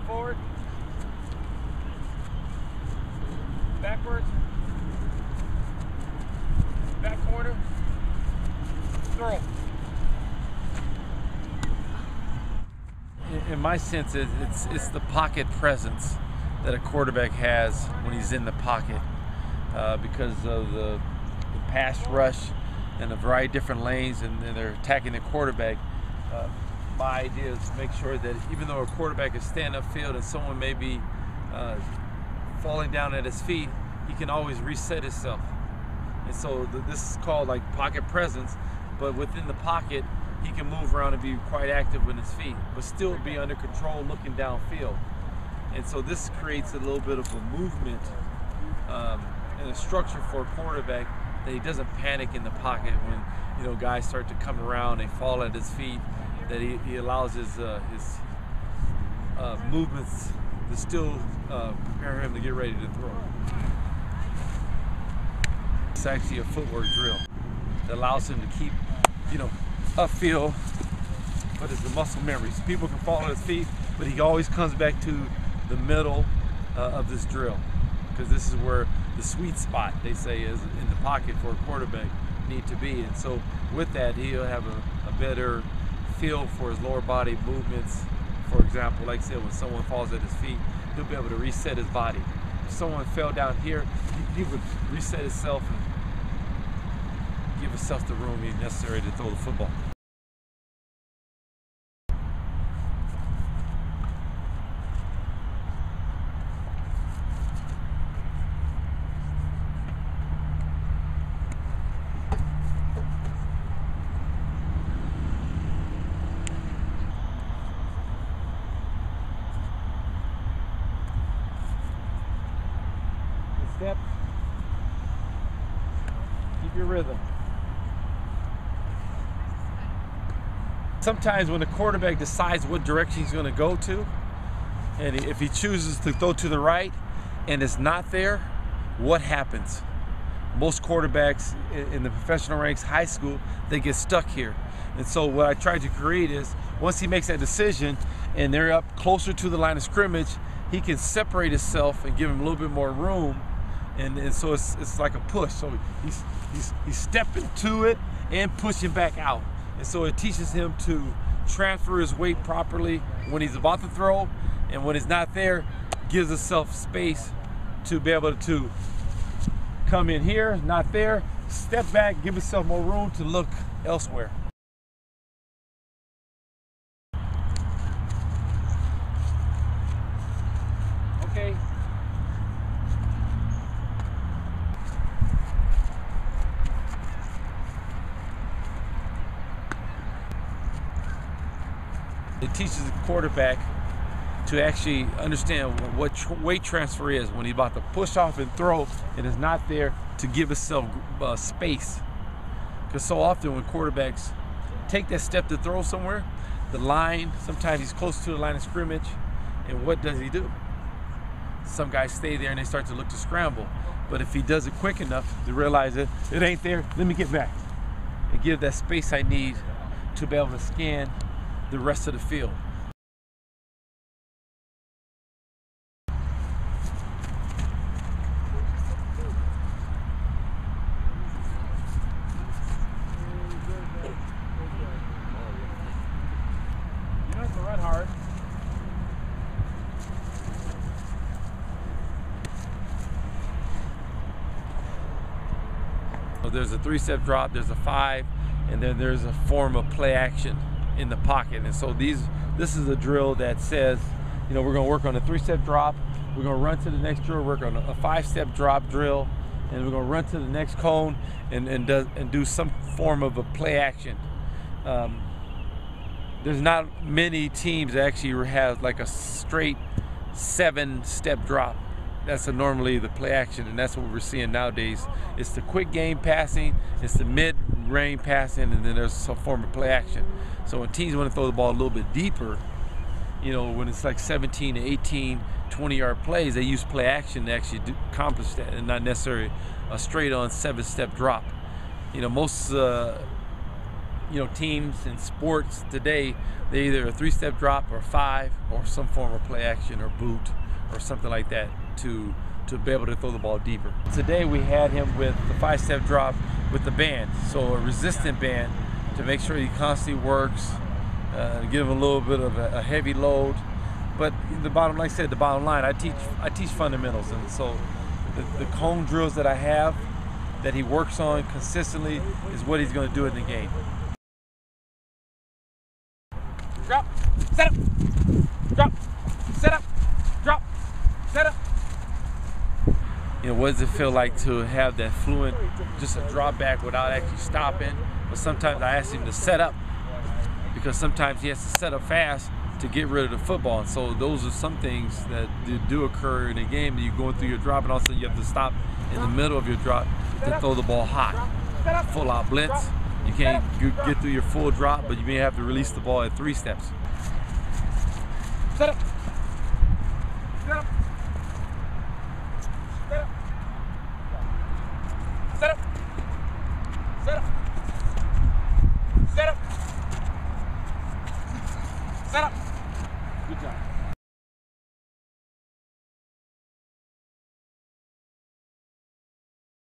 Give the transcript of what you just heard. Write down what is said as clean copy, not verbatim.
forward, backwards, back corner, throw. In my sense, it's the pocket presence that a quarterback has when he's in the pocket, because of the pass rush and a variety of different lanes, and they're attacking the quarterback. My idea is to make sure that even though a quarterback is standing upfield and someone may be falling down at his feet, he can always reset himself. And so this is called like pocket presence, but within the pocket, he can move around and be quite active with his feet, but still be under control looking downfield. And so this creates a little bit of a movement and a structure for a quarterback, that he doesn't panic in the pocket when guys start to come around, they fall at his feet, that he allows his movements to still prepare him to get ready to throw. It's actually a footwork drill that allows him to keep upfield, but it's the muscle memory. So people can fall at his feet, but he always comes back to the middle of this drill, because this is where the sweet spot, they say, is in the pocket for a quarterback need to be. And so with that, he'll have a better feel for his lower body movements. For example, like I said, when someone falls at his feet, he'll be able to reset his body. If someone fell down here, he would reset himself and give himself the room necessary to throw the football. Step. Keep your rhythm. Sometimes when the quarterback decides what direction he's going to go to, and if he chooses to go to the right and it's not there, what happens? Most quarterbacks in the professional ranks, high school, they get stuck here. And so what I try to create is, once he makes that decision and they're up closer to the line of scrimmage, he can separate himself and give him a little bit more room. And so it's like a push. So he's stepping to it and pushing back out. And so it teaches him to transfer his weight properly when he's about to throw, and when it's not there, gives himself space to be able to come in here, not there, step back, give himself more room to look elsewhere. Okay. It teaches the quarterback to actually understand what weight transfer is when he's about to push off and throw and is not there, to give himself space. Because so often when quarterbacks take that step to throw somewhere, the line, sometimes he's close to the line of scrimmage, and what does he do? Some guys stay there and they start to look to scramble. But if he does it quick enough to realize it ain't there, let me get back and give that space I need to be able to scan the rest of the field. You don't have to run hard. So there's a 3-step drop, there's a 5, and then there's a form of play action in the pocket. And so this is a drill that says, we're going to work on a 3-step drop, we're going to run to the next drill, work on a 5-step drop drill, and we're going to run to the next cone and do some form of a play action. There's not many teams that actually have like a straight 7-step drop. That's normally the play action, and that's what we're seeing nowadays. It's the quick game passing, it's the mid-range passing, and then there's some form of play action. So when teams want to throw the ball a little bit deeper, when it's like 17 to 18, 20-yard plays, they use play action to actually accomplish that, and not necessarily a straight-on 7-step drop. Most teams in sports today, they're either a 3-step drop or 5 or some form of play action or boot or something like that to be able to throw the ball deeper. Today we had him with the 5-step drop with the band, so a resistant band to make sure he constantly works, give him a little bit of a heavy load. But like I said, the bottom line, I teach fundamentals, and so the cone drills that I have that he works on consistently is what he's going to do in the game. Drop, set up, drop, set up, drop, set up. What does it feel like to have that fluent, just a drop back without actually stopping? But sometimes I ask him to set up, because sometimes he has to set up fast to get rid of the football. And so those are some things that do occur in a game. You're going through your drop, and all of a sudden you have to stop in the middle of your drop to throw the ball hot. Full out blitz. You can't get through your full drop, but you may have to release the ball at 3 steps. Set up. Set up. Set up. Set up. Set up. Set up. Good job.